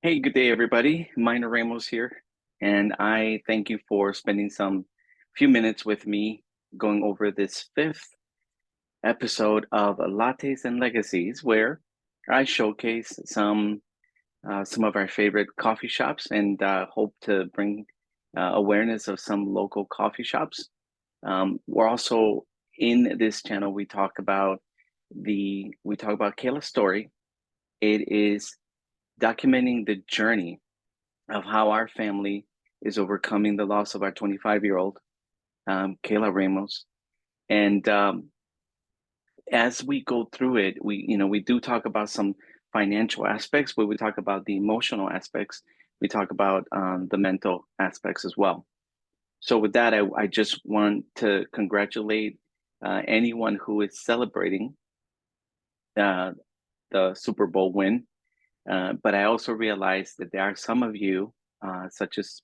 Hey, good day, everybody. Minor Ramos here, and I thank you for spending some few minutes with me going over this fifth episode of Lattes and Legacies, where I showcase some of our favorite coffee shops and hope to bring awareness of some local coffee shops. We're also in this channel. We talk about Kayla's story. It is documenting the journey of how our family is overcoming the loss of our 25-year-old, Kayla Ramos. And as we go through it, we do talk about some financial aspects, but we talk about the emotional aspects. We talk about the mental aspects as well. So with that, I just want to congratulate anyone who is celebrating uh, the Super Bowl win. But I also realized that there are some of you, such as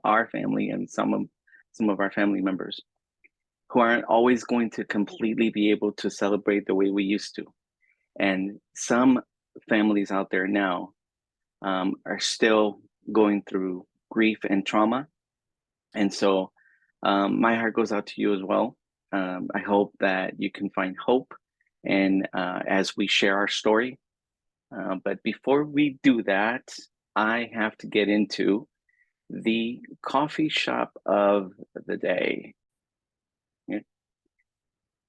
our family and some of our family members, who aren't always going to completely be able to celebrate the way we used to. And some families out there now are still going through grief and trauma. And so my heart goes out to you as well. I hope that you can find hope and as we share our story. But before we do that, I have to get into the coffee shop of the day. Yeah.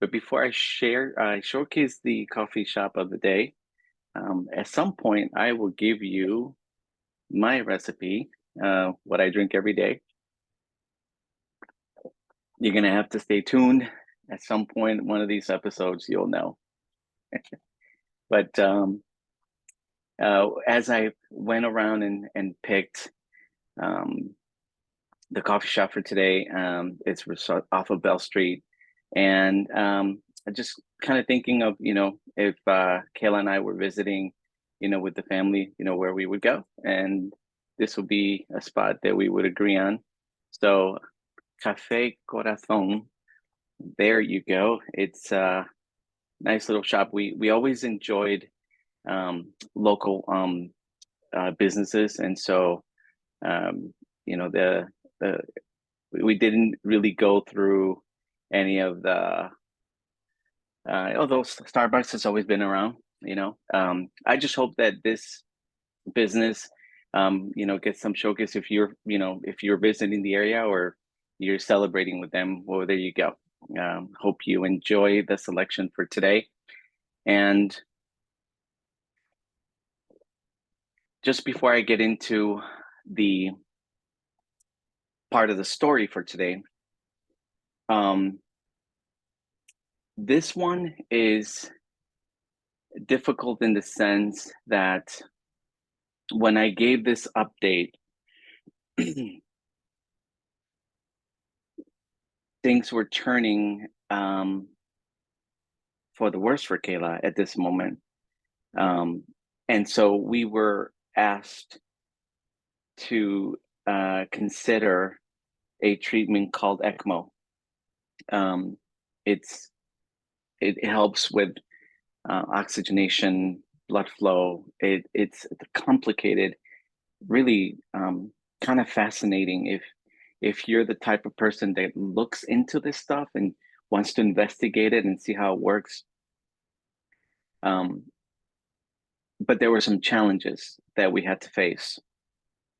But before I showcase the coffee shop of the day, at some point I will give you my recipe, what I drink every day. You're gonna have to stay tuned. At some point, one of these episodes, you'll know. But as I went around and picked um, the coffee shop for today, it's off of Bell Street, and I just kind of thinking of if Kayla and I were visiting, with the family, where we would go, and this would be a spot that we would agree on. So, Cafe Corazon, there you go. It's a nice little shop. We always enjoyed local businesses, and so um, the we didn't really go through any of the although Starbucks has always been around. I just hope that this business gets some showcase if you're visiting the area or you're celebrating with them. Well, there you go. Hope you enjoy the selection for today. And just before I get into the part of the story for today, um, this one is difficult in the sense that when I gave this update, things were turning for the worse for Kayla at this moment. And so we were asked to consider a treatment called ECMO. Um, it's it helps with oxygenation, blood flow. It's complicated, really kind of fascinating if you're the type of person that looks into this stuff and wants to investigate it and see how it works. But there were some challenges that we had to face.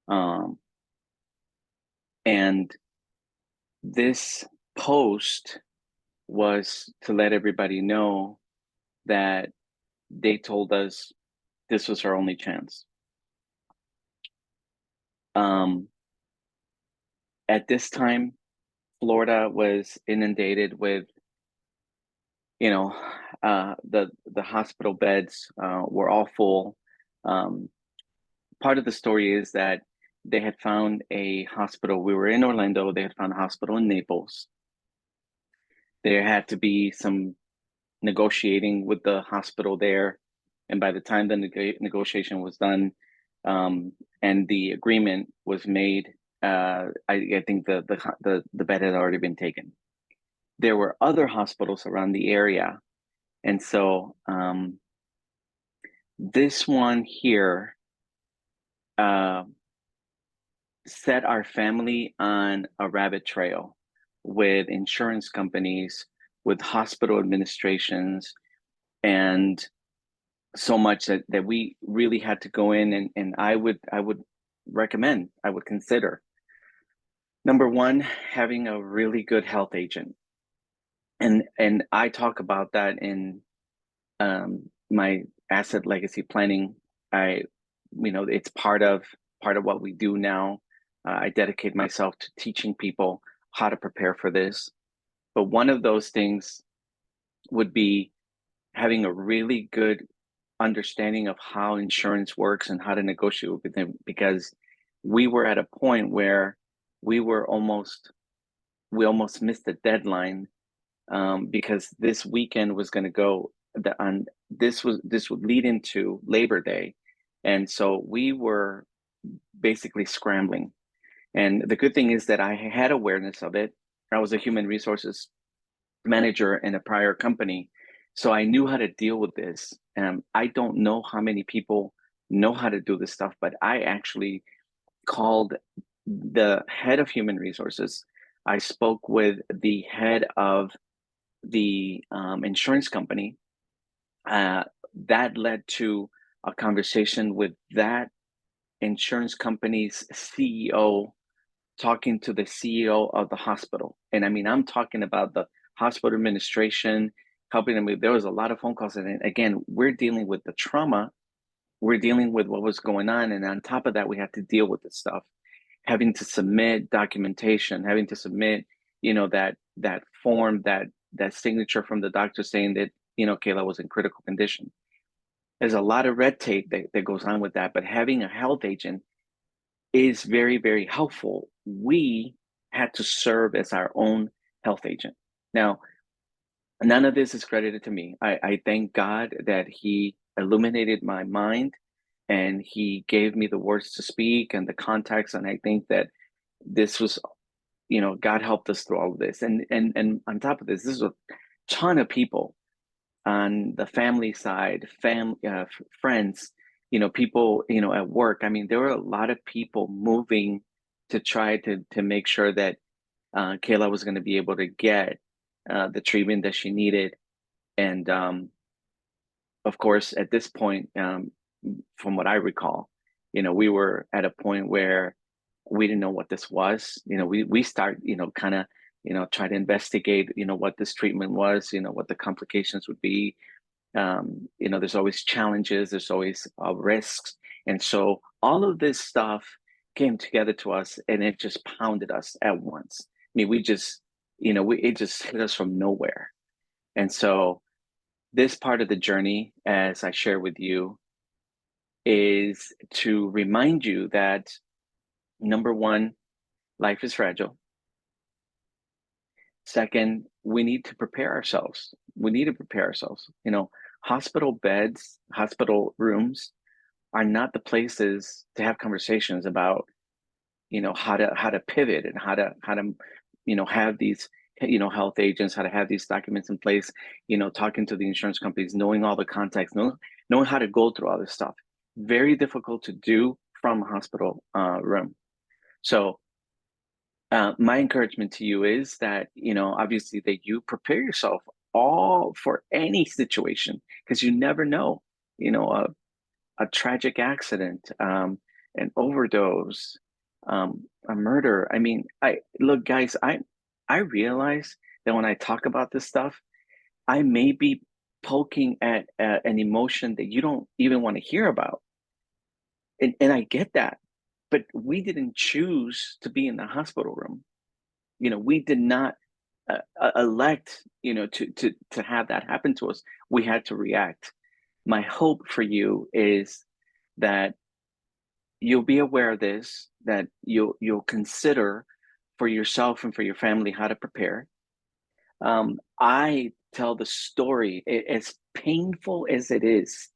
Um, and this post was to let everybody know that they told us this was our only chance. At this time, Florida was inundated with, the hospital beds were all full. Part of the story is that they had found a hospital. We were in Orlando. They had found a hospital in Naples. There had to be some negotiating with the hospital there, and by the time the negotiation was done, and the agreement was made, I think the bed had already been taken. There were other hospitals around the area, and so this one here uh, set our family on a rabbit trail with insurance companies, with hospital administrations, and so much that we really had to go in, and I would recommend, I would consider, number one, having a really good health agent. And I talk about that in my asset legacy planning. I, it's part of what we do now. I dedicate myself to teaching people how to prepare for this. But one of those things would be having a really good understanding of how insurance works and how to negotiate with them, because we were at a point where we were almost we almost missed the deadline, because this weekend was going to go on. This would lead into Labor Day, and so we were basically scrambling. And the good thing is that I had awareness of it. I was a human resources manager in a prior company, so I knew how to deal with this. I don't know how many people know how to do this stuff, but I actually called the head of human resources. I spoke with the head of the insurance company. Uh, that led to a conversation with that insurance company's CEO talking to the CEO of the hospital. And I mean, I'm talking about the hospital administration, helping them. There was a lot of phone calls. And again, we're dealing with the trauma, we're dealing with what was going on. And on top of that, we have to deal with this stuff, having to submit documentation, having to submit, that form, that signature from the doctor saying that, Kayla was in critical condition. There's a lot of red tape that goes on with that, but having a health agent is very, very helpful. We had to serve as our own health agent. Now, none of this is credited to me. I thank God that He illuminated my mind and He gave me the words to speak and the context. And I think that this was, God helped us through all of this. And on top of this is a ton of people on the family side, friends, people, at work. I mean, there were a lot of people moving to try to make sure that Kayla was going to be able to get the treatment that she needed. And of course, at this point, from what I recall, we were at a point where we didn't know what this was. We start, kind of, try to investigate, what this treatment was, what the complications would be. There's always challenges, there's always risks. And so all of this stuff came together to us and it just pounded us at once. I mean, we just, it just hit us from nowhere. And so this part of the journey, as I share with you, is to remind you that number one, life is fragile. Second, we need to prepare ourselves. We need to prepare ourselves. Hospital beds, hospital rooms are not the places to have conversations about, how to pivot and how to have these, health agents, how to have these documents in place, talking to the insurance companies, knowing all the context, knowing how to go through all this stuff. Very difficult to do from a hospital room. So my encouragement to you is that, obviously that you prepare yourself all for any situation, because you never know, a tragic accident, an overdose, a murder. I mean, look, guys, I realize that when I talk about this stuff, I may be poking at an emotion that you don't even want to hear about. And I get that, but we didn't choose to be in the hospital room. We did not elect, to have that happen to us. We had to react. My hope for you is that you'll be aware of this, that you'll consider for yourself and for your family how to prepare. I tell the story, as painful as it is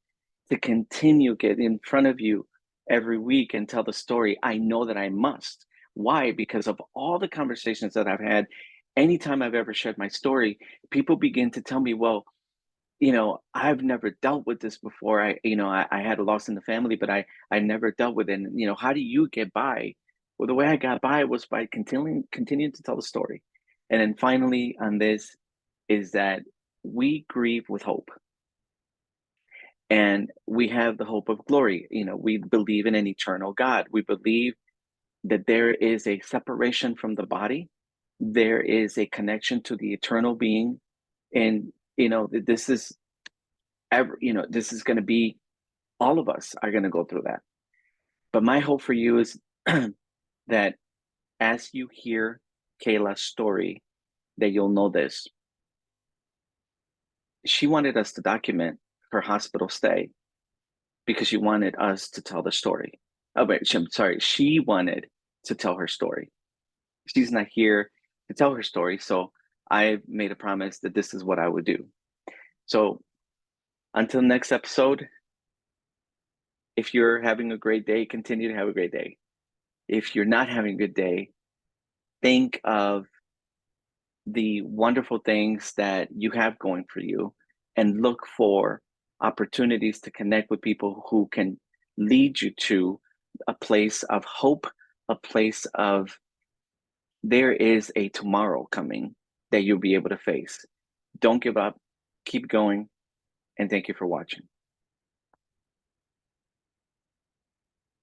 to continue get in front of you every week and tell the story. I know that I must. Why? Because of all the conversations that I've had. Anytime I've ever shared my story, people begin to tell me, well, I've never dealt with this before. I had a loss in the family, but I never dealt with it. And, how do you get by? Well, the way I got by was by continuing to tell the story. And then finally on this is that we grieve with hope, and we have the hope of glory. We believe in an eternal God. We believe that there is a separation from the body. There is a connection to the eternal being. And, this is this is going to be, all of us are going to go through that. But my hope for you is that as you hear Kayla's story, that you'll know this. She wanted us to document her hospital stay because she wanted us to tell the story. Oh, wait, I'm sorry. She wanted to tell her story. She's not here to tell her story. So I made a promise that this is what I would do. So until next episode, if you're having a great day, continue to have a great day. If you're not having a good day, think of the wonderful things that you have going for you and look for opportunities to connect with people who can lead you to a place of hope, a place of there is a tomorrow coming that you'll be able to face. Don't give up, keep going, and thank you for watching.